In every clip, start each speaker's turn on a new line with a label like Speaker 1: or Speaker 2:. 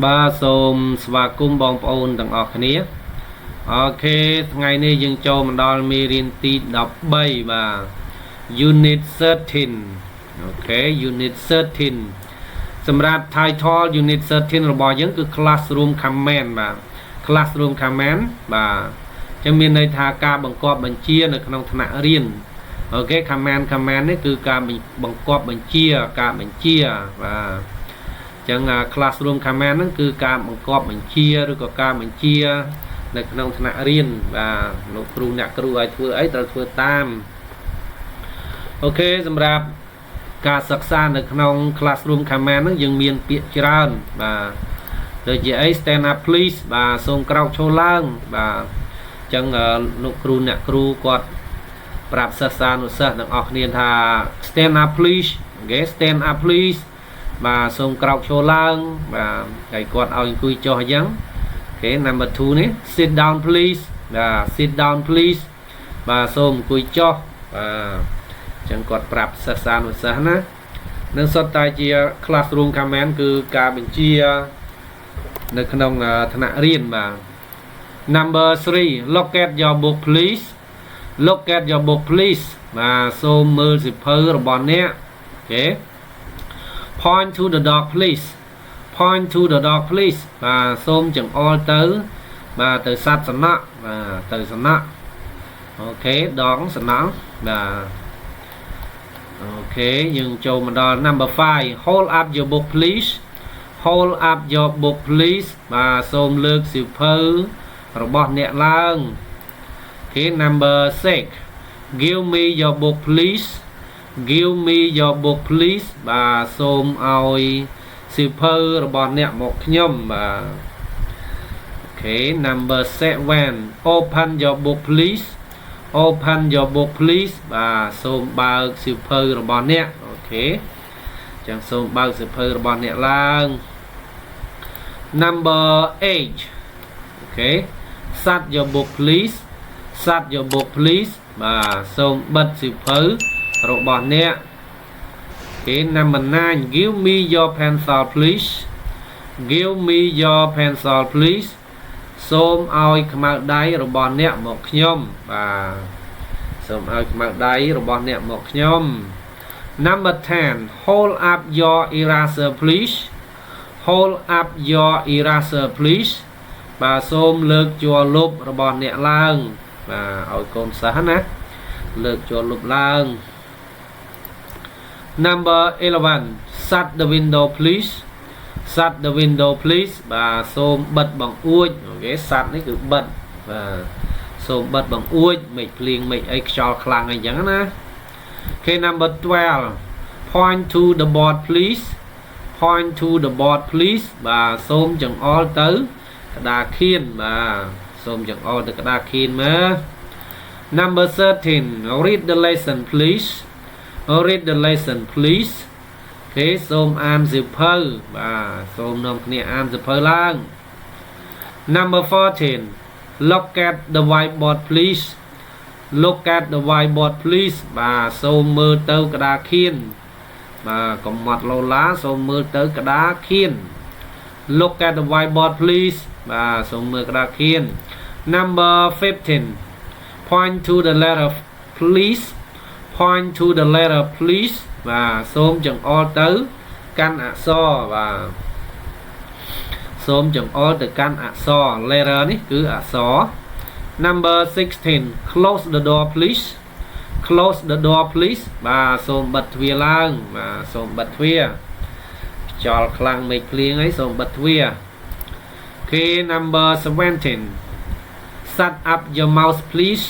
Speaker 1: Ba sôm sva cung bong ôn tầng ở khía ok ngày nay dừng cho mình đo mi riêng tí đọc bay và unit 13 ok unit 13 สำหรับ title unit 13 របស់យើងគឺ classroom command បាទ classroom command បាទចឹងមានន័យថាការបង្គាប់បញ្ជានៅក្នុងថ្នាក់រៀនអូខេ command នេះគឺការបង្គាប់បញ្ជាការបញ្ជាបាទចឹង classroom command ហ្នឹងគឺការបង្គាប់បញ្ជាឬក៏ការបញ្ជានៅក្នុងថ្នាក់រៀនបាទលោកគ្រូអ្នកគ្រូឲ្យធ្វើអីត្រូវធ្វើតាមអូខេសម្រាប់ការសិក្សានៅក្នុង classroom command ហ្នឹងយើងមានពាក្យច្រើនបាទដូចជាអី stand up please បាទសូមក្រោកឈរឡើងបាទចឹងលោកគ្រូអ្នកគ្រូគាត់ប្រាប់សិស្សានុសិស្សទាំងអស់គ្នាថា stand up please អូខេ stand up please បាទសូមក្រោកឈរឡើងបាទហើយគាត់ឲ្យអង្គុយចុះអញ្ចឹងអូខេ number 2 នេះ sit down please បាទ sit down please បាទសូមអង្គុយចុះបាទចឹងគាត់ប្រាប់សិស្សានុសិស្សណានឹងសុទ្ធតែជា classroom command គឺការបញ្ជានៅក្នុងថ្នាក់រៀនបាទ number 3 look at your book please look at your book please បាទសូមមើលសៀវភៅរបស់អ្នកអូខេ point to the dog please point to the dog please បាទសូមចង្អុលទៅបាទទៅសត្វសំណក់បាទទៅសំណក់អូខេដងសំណក់បាទអូខេយើងចូលមកដល់ number 5 hold up your book please hold up your book please បាទសូមលើកសៀវភៅរបស់អ្នកឡើងអូខេ number 6 give me your book please give me your book please បាទសូមឲ្យសៀវភៅរបស់អ្នកមកខ្ញុំបាទអូខេ number 7 open your book please open your book please បាទសូមបើកសៀវភៅរបស់អ្នកអូខេចឹងសូមបើកសៀវភៅរបស់អ្នកឡើង number 8 អូខេ shut your book please shut your book please បាទសូមបិទសៀវភៅរបស់អ្នកអូខេ number 9 give me your pencil please give me your pencil please សូមឲ្យខ្មៅដៃរបស់អ្នកមកខ្ញុំបាទសូមឲ្យខ្មៅដៃរបស់អ្នកមកខ្ញុំ number 10 hold up your eraser please hold up your eraser please បាទសូមលើកជាប់លុបរបស់អ្នកឡើងបាទឲ្យកូនសិស្សណាលើកជាប់លុបឡើង number 11 shut the window please shut the window please បាទសូមបិទបង្អួចអូខេ shut នេះគឺបិទបាទសូមបិទបង្អួចមិនភ្លៀងមិនអីខ្យល់ខ្លាំងអីចឹងណាអូខេ number 12 point to the board please point to the board please បាទសូមចង្អុលទៅក្តារខៀនបាទសូមចង្អុលទៅក្តារខៀនមើល number 13 read the lesson please read the lesson please អូខេសូមអានសៀវភៅបាទសូមនាំគ្នាអានសៀវភៅឡើង number 14 look at the whiteboard please look at the whiteboard please បាទសូមមើលទៅក្តារខៀនបាទកុំមាត់ឡូឡាសូមមើលទៅក្តារខៀន look at the whiteboard please បាទសូមមើលក្តារខៀន number 15 point to the letter please point to the letter please បាទសូមចង្អុលទៅកាន់អក្សរបាទសូមចង្អុលទៅកាន់អក្សរ letter នេះគឺអក្សរ number 16 close the door please close the door please បាទសូមបិទទ្វារឡើងបាទសូមបិទទ្វារខ្យល់ខ្លាំងមេឃភ្លៀងហើយសូមបិទទ្វារអូខេ number 17 shut up your mouth please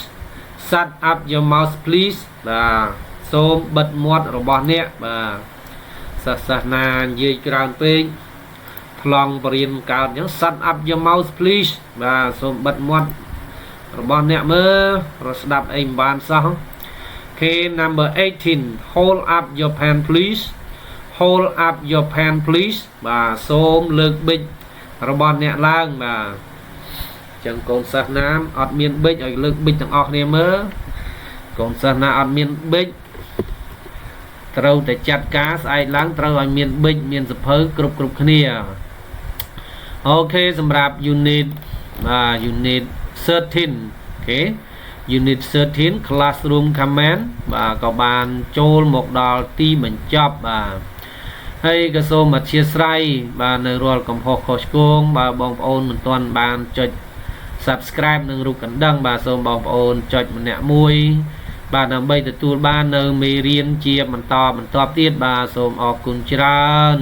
Speaker 1: shut up your mouth please បាទសូមបិទមាត់របស់អ្នកបាទសិស្សណានិយាយច្រើនពេកខ្លងបរៀនកើតអញ្ចឹង shut up your mouth please បាទសូមបិទមាត់របស់អ្នកមើលរត់ស្ដាប់អីមិនបានសោះអូខេ number 18 hold up your pen please hold up your pen please បាទសូមលើកប៊ិចរបស់អ្នកឡើងបាទចឹងកូនសិស្សណាអត់មានប៊ិចឲ្យលើកប៊ិចទាំងអស់គ្នាមើលកូនសិស្សណាអត់មានប៊ិចត្រូវតែចាត់ការស្អែកឡើងត្រូវឲ្យមានប៊ិចមានសភៅគ្រប់គ្នា អូខេសម្រាប់ unit unit 13 អូខេ unit 13 classroom comment បាទក៏បានចូលមកដល់ទីបញ្ចប់បាទហើយក៏សូមអធិស្ឋានបាទនៅរាល់កំហុសខុសឆ្គងបើបងប្អូនមិនទាន់បានចុច subscribe និងរូបកណ្ដឹងបាទសូមបងប្អូនចុចម្នាក់មួយបាទដើម្បីទទួលបាននៅមេរៀនជាបន្តទៀតបាទសូមអរគុណច្រើន